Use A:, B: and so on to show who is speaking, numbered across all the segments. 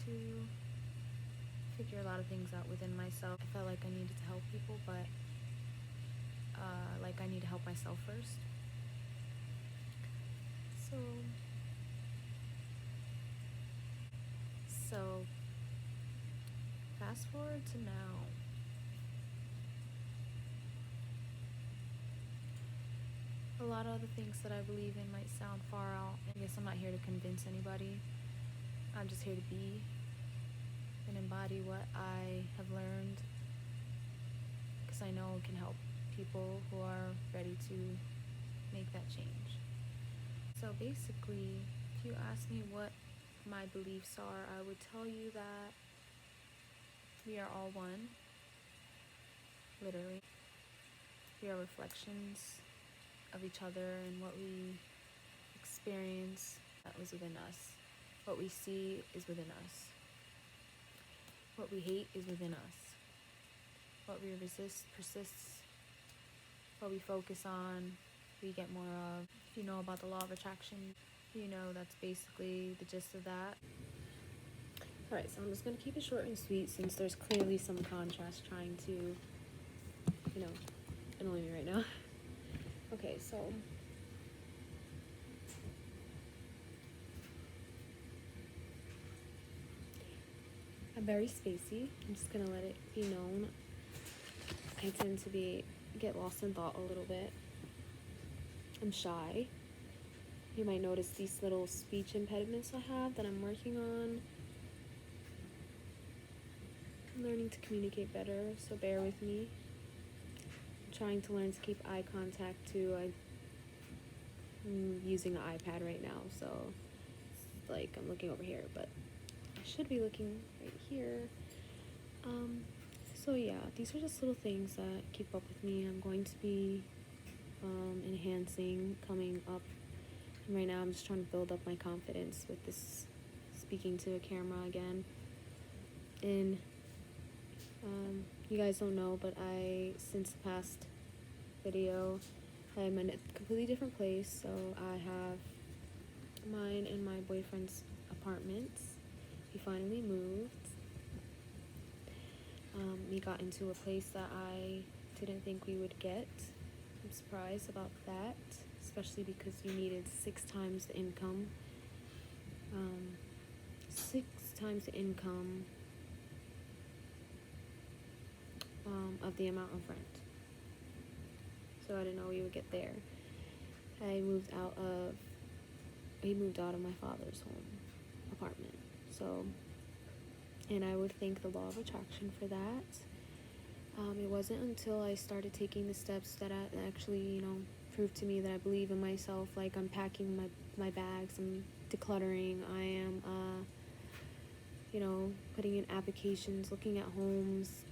A: to figure a lot of things out within myself. I felt like I needed to help people, but like I need to help myself first. So fast forward to now. A lot of the things that I believe in might sound far out. I guess I'm not here to convince anybody. I'm just here to be and embody what I have learned, because I know it can help people who are ready to make that change. So basically, if you ask me what my beliefs are, I would tell you that we are all one, literally. We are reflections of each other, and what we experience that was within us. What we see is within us. What we hate is within us. What we resist persists. What we focus on, we get more of. If you know about the law of attraction, you know that's basically the gist of that. Alright, so I'm just going to keep it short and sweet, since there's clearly some contrast trying to, annoy me right now. Okay, so I'm very spacey. I'm just gonna let it be known. I tend to get lost in thought a little bit. I'm shy. You might notice these little speech impediments I have that I'm working on. I'm learning to communicate better, so bear with me. I'm trying to learn to keep eye contact too. I'm using an iPad right now, so it's like I'm looking over here, but I should be looking right here. So yeah, these are just little things that keep up with me. I'm going to be enhancing coming up, and right now I'm just trying to build up my confidence with this speaking to a camera again. And you guys don't know, but since the past video, I'm in a completely different place. So I have mine and my boyfriend's apartments. We finally moved. We got into a place that I didn't think we would get. I'm surprised about that, especially because you needed 6 times the income. 6 times the income of the amount of rent. So I didn't know we would get there. He moved out of my father's apartment. So, and I would thank the law of attraction for that. It wasn't until I started taking the steps that I actually, proved to me that I believe in myself. Like, I'm packing my bags, I'm decluttering, I am, putting in applications, looking at homes,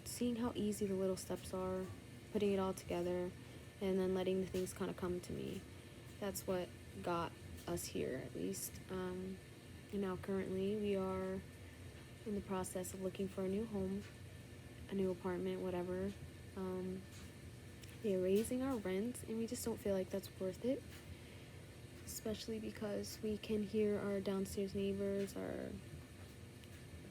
A: seeing how easy the little steps are, putting it all together, and then letting the things kind of come to me. That's what got us here, at least. And now currently we are in the process of looking for a new home, a new apartment, whatever. They're raising our rent, and we just don't feel like that's worth it, especially because we can hear our downstairs neighbors, our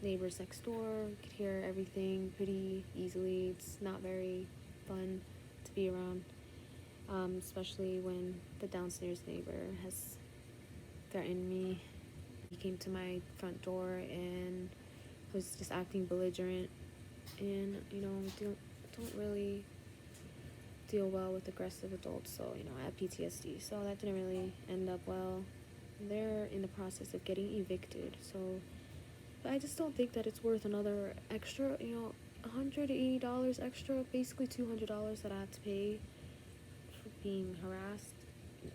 A: neighbors next door. We could hear everything pretty easily. It's not very fun to be around, especially when the downstairs neighbor has threatened me. He came to my front door and was just acting belligerent, and don't really deal well with aggressive adults. So I have PTSD, so that didn't really end up well. They're in the process of getting evicted, so I just don't think that it's worth another extra, $180 extra, basically $200 that I have to pay for being harassed.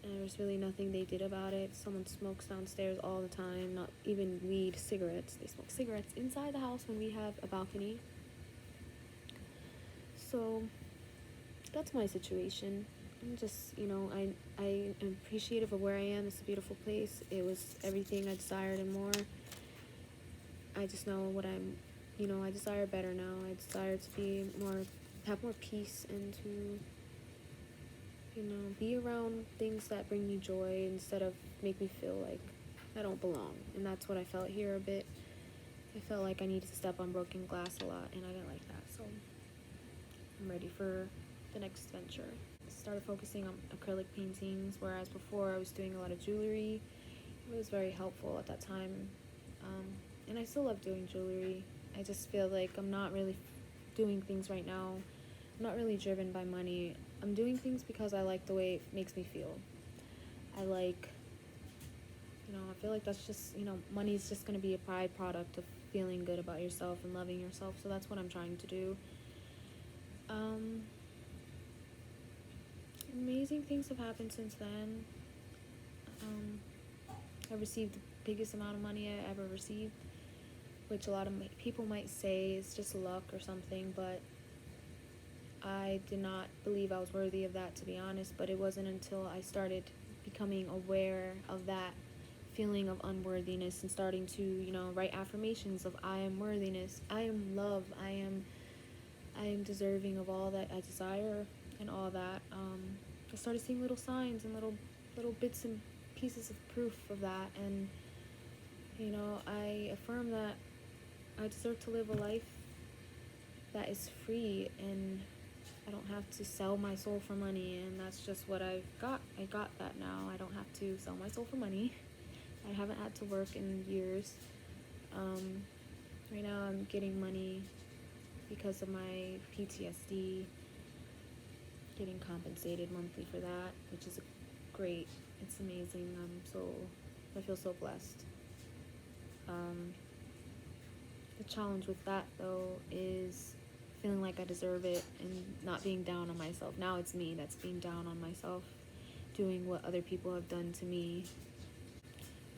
A: And there's really nothing they did about it. Someone smokes downstairs all the time, not even weed, cigarettes. They smoke cigarettes inside the house when we have a balcony. So that's my situation. I'm just, I am appreciative of where I am. It's a beautiful place. It was everything I desired and more. I just know what I desire better now. I desire to have more peace, and to, be around things that bring me joy instead of make me feel like I don't belong. And that's what I felt here a bit. I felt like I needed to step on broken glass a lot, and I didn't like that. So I'm ready for the next venture. I started focusing on acrylic paintings, whereas before I was doing a lot of jewelry. It was very helpful at that time. And I still love doing jewelry. I just feel like I'm not really doing things right now. I'm not really driven by money. I'm doing things because I like the way it makes me feel. I like, I feel like that's just, money's just going to be a byproduct of feeling good about yourself and loving yourself. So that's what I'm trying to do. Amazing things have happened since then. I received the biggest amount of money I ever received, which a lot of people might say is just luck or something, but I did not believe I was worthy of that, to be honest. But it wasn't until I started becoming aware of that feeling of unworthiness and starting to, write affirmations of I am worthiness, I am love, I am deserving of all that I desire and all that. I started seeing little signs and little bits and pieces of proof of that, and I affirm that I deserve to live a life that is free, and I don't have to sell my soul for money, and that's just what I've got. I got that now. I don't have to sell my soul for money. I haven't had to work in years. Right now I'm getting money because of my PTSD, getting compensated monthly for that, which is great. It's amazing. I feel so blessed. The challenge with that, though, is feeling like I deserve it and not being down on myself. Now it's me that's being down on myself, doing what other people have done to me.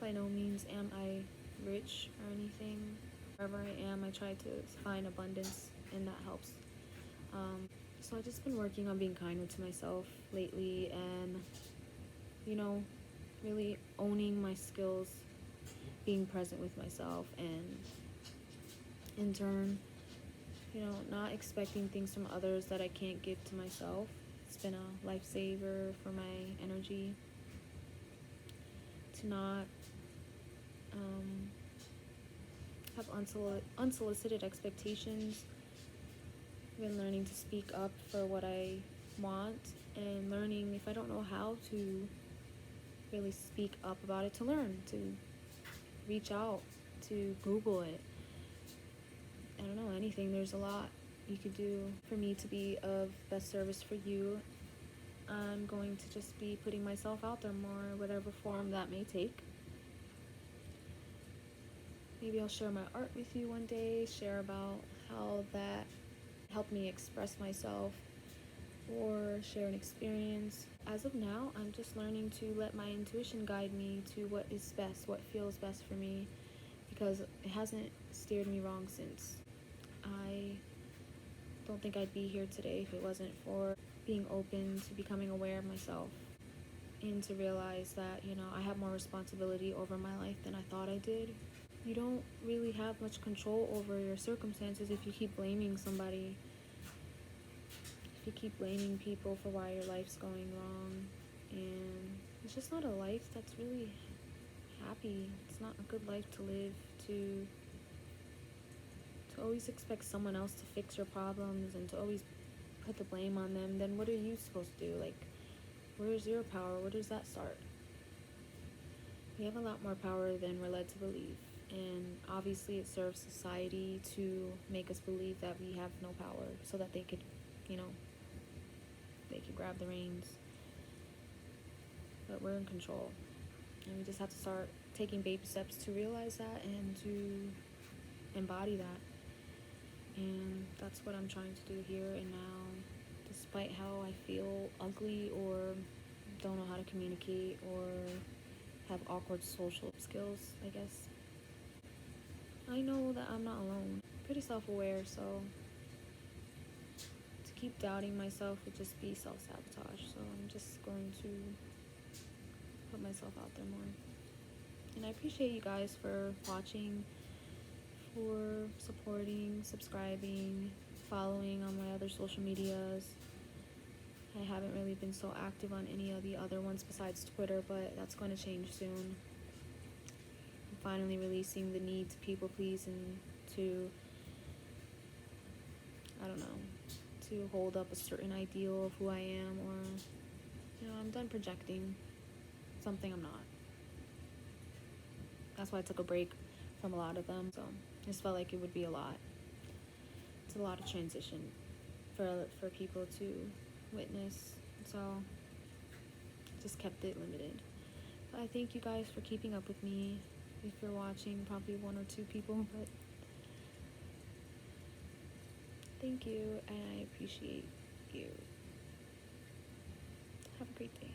A: By no means am I rich or anything. Wherever I am, I try to find abundance, and that helps. So I've just been working on being kinder to myself lately, and really owning my skills, being present with myself, and in turn, not expecting things from others that I can't give to myself. It's been a lifesaver for my energy to not have unsolicited expectations. I've been learning to speak up for what I want, and learning, if I don't know how to really speak up about it, to learn, to reach out, to Google it. I don't know, anything. There's a lot you could do. For me to be of best service for you, I'm going to just be putting myself out there more, whatever form that may take. Maybe I'll share my art with you one day, share about how that helped me express myself, or share an experience. As of now, I'm just learning to let my intuition guide me to what is best, what feels best for me, because it hasn't steered me wrong since. I don't think I'd be here today if it wasn't for being open to becoming aware of myself, and to realize that, I have more responsibility over my life than I thought I did. You don't really have much control over your circumstances if you keep blaming somebody. If you keep blaming people for why your life's going wrong. And it's just not a life that's really happy. It's not a good life to live, to always expect someone else to fix your problems and to always put the blame on them. Then what are you supposed to do? Like, where's your power? Where does that start? We have a lot more power than we're led to believe. And obviously it serves society to make us believe that we have no power, so that they could, they could grab the reins. But we're in control. And we just have to start taking baby steps to realize that and to embody that. And that's what I'm trying to do here and now, despite how I feel ugly or don't know how to communicate or have awkward social skills, I guess. I know that I'm not alone. I'm pretty self-aware, so to keep doubting myself would just be self-sabotage. So I'm just going to put myself out there more. And I appreciate you guys for watching, for supporting, subscribing, following on my other social medias. I haven't really been so active on any of the other ones besides Twitter, but that's going to change soon. finally releasing the need to people please and to, I don't know, to hold up a certain ideal of who I am, or, you know, I'm done projecting something I'm not. That's why I took a break from a lot of them. So I just felt like it would be a lot. It's a lot of transition for people to witness. So I just kept it limited. But I thank you guys for keeping up with me. If you're watching, probably 1 or 2 people, but thank you, and I appreciate you. Have a great day.